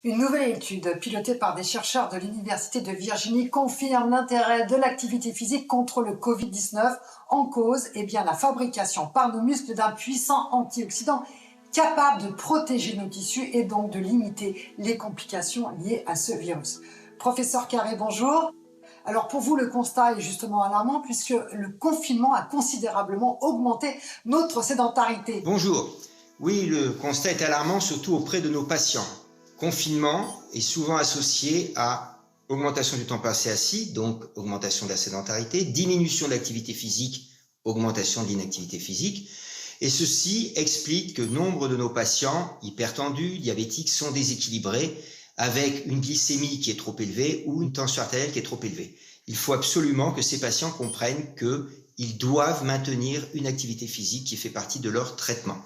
Une nouvelle étude pilotée par des chercheurs de l'Université de Virginie confirme l'intérêt de l'activité physique contre le Covid-19. En cause, la fabrication par nos muscles d'un puissant antioxydant capable de protéger nos tissus et donc de limiter les complications liées à ce virus. Professeur Carré, bonjour. Alors pour vous, le constat est justement alarmant puisque le confinement a considérablement augmenté notre sédentarité. Bonjour. Oui, le constat est alarmant, surtout auprès de nos patients. Confinement est souvent associé à augmentation du temps passé assis, donc augmentation de la sédentarité, diminution de l'activité physique, augmentation de l'inactivité physique. Et ceci explique que nombre de nos patients hypertendus, diabétiques, sont déséquilibrés avec une glycémie qui est trop élevée ou une tension artérielle qui est trop élevée. Il faut absolument que ces patients comprennent qu'ils doivent maintenir une activité physique qui fait partie de leur traitement.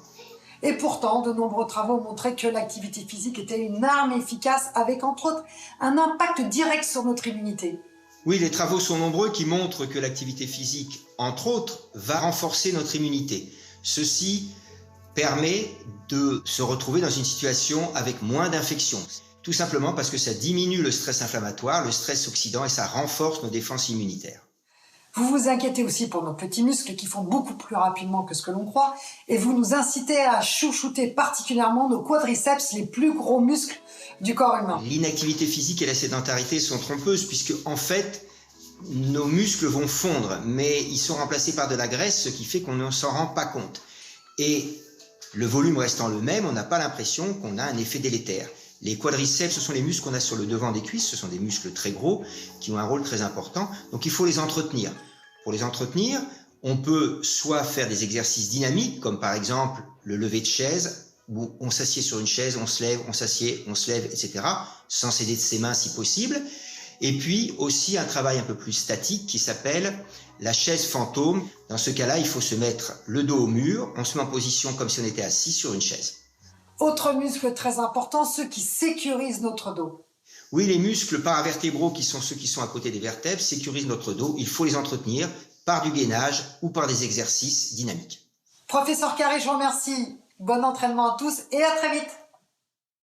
Et pourtant, de nombreux travaux montraient que l'activité physique était une arme efficace avec, entre autres, un impact direct sur notre immunité. Oui, les travaux sont nombreux qui montrent que l'activité physique, entre autres, va renforcer notre immunité. Ceci permet de se retrouver dans une situation avec moins d'infections. Tout simplement parce que ça diminue le stress inflammatoire, le stress oxydant et ça renforce nos défenses immunitaires. Vous vous inquiétez aussi pour nos petits muscles qui font beaucoup plus rapidement que ce que l'on croit et vous nous incitez à chouchouter particulièrement nos quadriceps, les plus gros muscles du corps humain. L'inactivité physique et la sédentarité sont trompeuses puisque en fait nos muscles vont fondre mais ils sont remplacés par de la graisse, ce qui fait qu'on ne s'en rend pas compte. Et le volume restant le même, on n'a pas l'impression qu'on a un effet délétère. Les quadriceps, ce sont les muscles qu'on a sur le devant des cuisses, ce sont des muscles très gros qui ont un rôle très important, donc il faut les entretenir. Pour les entretenir, on peut soit faire des exercices dynamiques, comme par exemple le lever de chaise, où on s'assied sur une chaise, on se lève, on s'assied, on se lève, etc., sans s'aider de ses mains si possible. Et puis aussi un travail un peu plus statique qui s'appelle la chaise fantôme. Dans ce cas-là, il faut se mettre le dos au mur, on se met en position comme si on était assis sur une chaise. Autre muscle très important, ceux qui sécurisent notre dos. Oui, les muscles paravertébraux, qui sont ceux qui sont à côté des vertèbres, sécurisent notre dos. Il faut les entretenir par du gainage ou par des exercices dynamiques. Professeur Carré, je vous remercie. Bon entraînement à tous et à très vite.